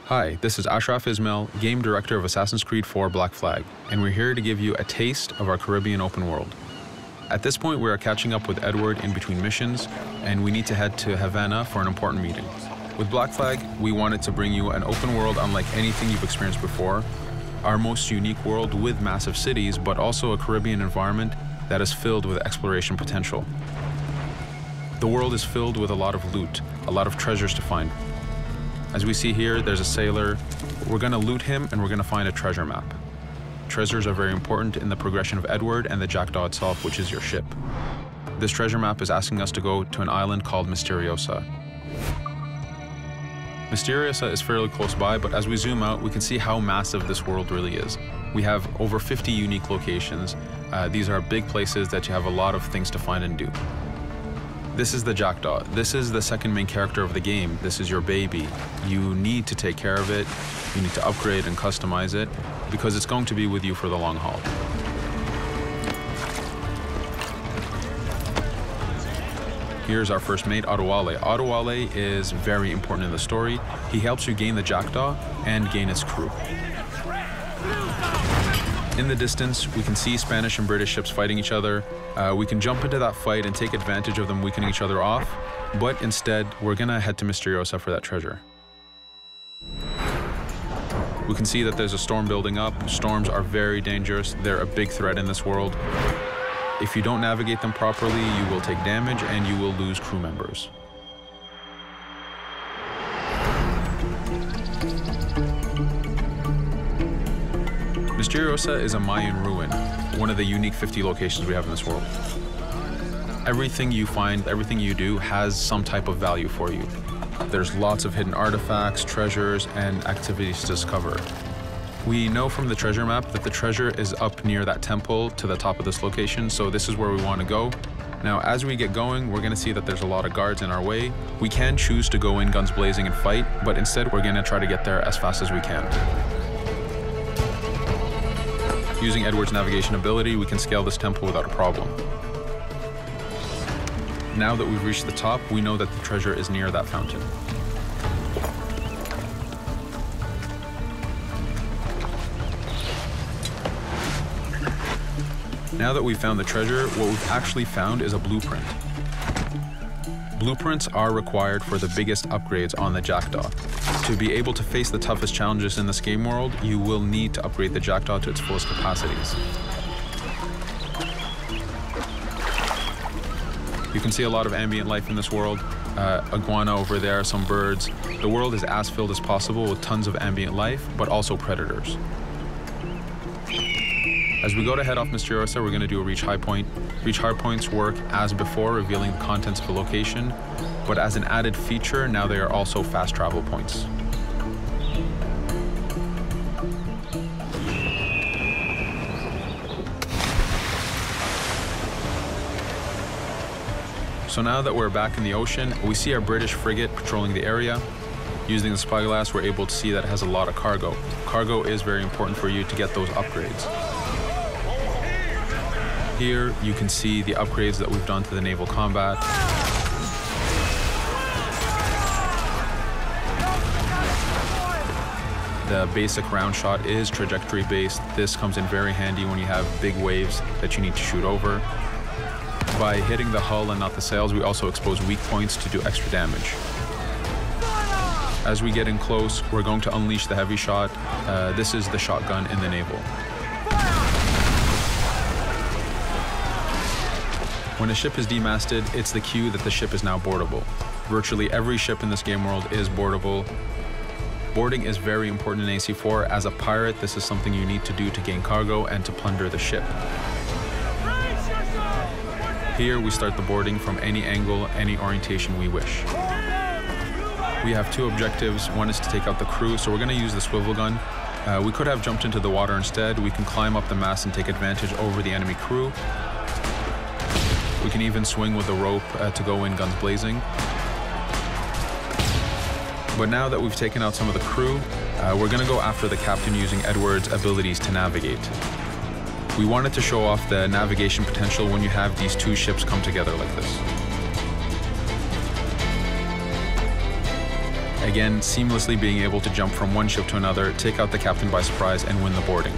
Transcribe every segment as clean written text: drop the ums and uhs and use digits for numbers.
Hi, this is Ashraf Ismail, Game Director of Assassin's Creed 4 Black Flag, and we're here to give you a taste of our Caribbean open world. At this point, we are catching up with Edward in between missions, and we need to head to Havana for an important meeting. With Black Flag, we wanted to bring you an open world unlike anything you've experienced before, our most unique world with massive cities, but also a Caribbean environment that is filled with exploration potential. The world is filled with a lot of loot, a lot of treasures to find. As we see here, there's a sailor. We're going to loot him and we're going to find a treasure map. Treasures are very important in the progression of Edward and the Jackdaw itself, which is your ship. This treasure map is asking us to go to an island called Misteriosa. Misteriosa is fairly close by, but as we zoom out, we can see how massive this world really is. We have over 50 unique locations. These are big places that you have a lot of things to find and do. This is the Jackdaw. This is the second main character of the game. This is your baby. You need to take care of it. You need to upgrade and customize it because it's going to be with you for the long haul. Here's our first mate, Adewale. Adewale is very important in the story. He helps you gain the Jackdaw and gain its crew. In the distance, we can see Spanish and British ships fighting each other. We can jump into that fight and take advantage of them weakening each other off, but instead, we're gonna head to Misteriosa for that treasure. We can see that there's a storm building up. Storms are very dangerous. They're a big threat in this world. If you don't navigate them properly, you will take damage and you will lose crew members. Misteriosa is a Mayan ruin, one of the unique 50 locations we have in this world. Everything you find, everything you do has some type of value for you. There's lots of hidden artifacts, treasures, and activities to discover. We know from the treasure map that the treasure is up near that temple to the top of this location, so this is where we want to go. Now, as we get going, we're going to see that there's a lot of guards in our way. We can choose to go in guns blazing and fight, but instead we're going to try to get there as fast as we can. Using Edward's navigation ability, we can scale this temple without a problem. Now that we've reached the top, we know that the treasure is near that fountain. Now that we've found the treasure, what we've actually found is a blueprint. Blueprints are required for the biggest upgrades on the Jackdaw. To be able to face the toughest challenges in this game world, you will need to upgrade the Jackdaw to its fullest capacities. You can see a lot of ambient life in this world. Iguana over there, some birds. The world is as filled as possible with tons of ambient life, but also predators. As we go to head off Misteriosa, we're going to do a reach high point. Reach high points work as before, revealing the contents of a location, but as an added feature, now they are also fast travel points. So now that we're back in the ocean, we see our British frigate patrolling the area. Using the spyglass, we're able to see that it has a lot of cargo. Cargo is very important for you to get those upgrades. Here, you can see the upgrades that we've done to the naval combat. The basic round shot is trajectory based. This comes in very handy when you have big waves that you need to shoot over. By hitting the hull and not the sails, we also expose weak points to do extra damage. As we get in close, we're going to unleash the heavy shot. This is the shotgun in the naval. When a ship is demasted, it's the cue that the ship is now boardable. Virtually every ship in this game world is boardable. Boarding is very important in AC4. As a pirate, this is something you need to do to gain cargo and to plunder the ship. Here, we start the boarding from any angle, any orientation we wish. We have two objectives. One is to take out the crew, so we're going to use the swivel gun. We could have jumped into the water instead. We can climb up the mast and take advantage over the enemy crew. We can even swing with the rope to go in guns blazing. But now that we've taken out some of the crew, we're going to go after the captain using Edward's abilities to navigate. We wanted to show off the navigation potential when you have these two ships come together like this. Again, seamlessly being able to jump from one ship to another, take out the captain by surprise, and win the boarding.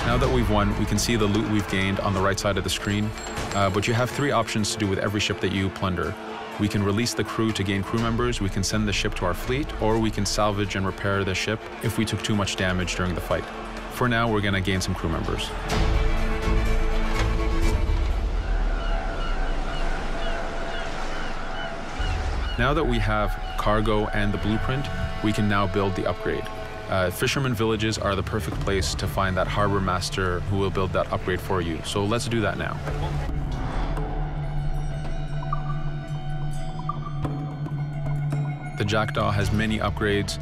Now that we've won, we can see the loot we've gained on the right side of the screen, but you have 3 options to do with every ship that you plunder. We can release the crew to gain crew members, we can send the ship to our fleet, or we can salvage and repair the ship if we took too much damage during the fight. For now, we're going to gain some crew members. Now that we have cargo and the blueprint, we can now build the upgrade. Fisherman villages are the perfect place to find that harbor master who will build that upgrade for you. So let's do that now. The Jackdaw has many upgrades,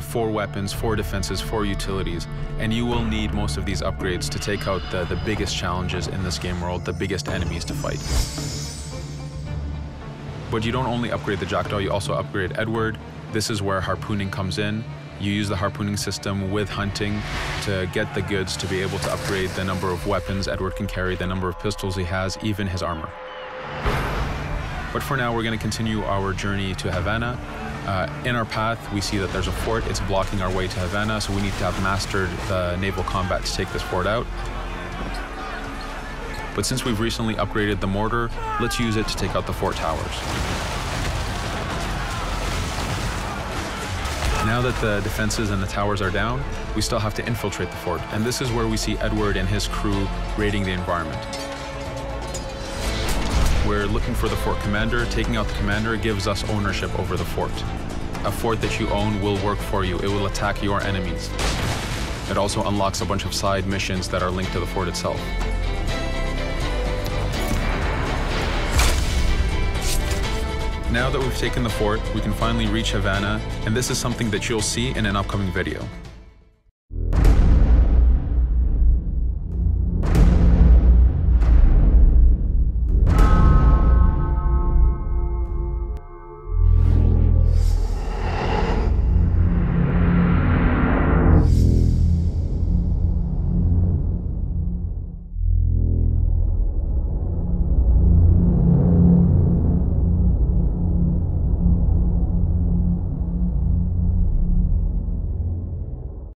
4 weapons, 4 defenses, 4 utilities, and you will need most of these upgrades to take out the biggest challenges in this game world, the biggest enemies to fight. But you don't only upgrade the Jackdaw, you also upgrade Edward. This is where harpooning comes in. You use the harpooning system with hunting to get the goods to be able to upgrade the number of weapons Edward can carry, the number of pistols he has, even his armor. But for now, we're going to continue our journey to Havana. In our path, we see that there's a fort. It's blocking our way to Havana, so we need to have mastered the naval combat to take this fort out. But since we've recently upgraded the mortar, let's use it to take out the fort towers. Now that the defenses and the towers are down, we still have to infiltrate the fort, and this is where we see Edward and his crew raiding the environment. We're looking for the fort commander. Taking out the commander gives us ownership over the fort. A fort that you own will work for you. It will attack your enemies. It also unlocks a bunch of side missions that are linked to the fort itself. Now that we've taken the fort, we can finally reach Havana, and this is something that you'll see in an upcoming video.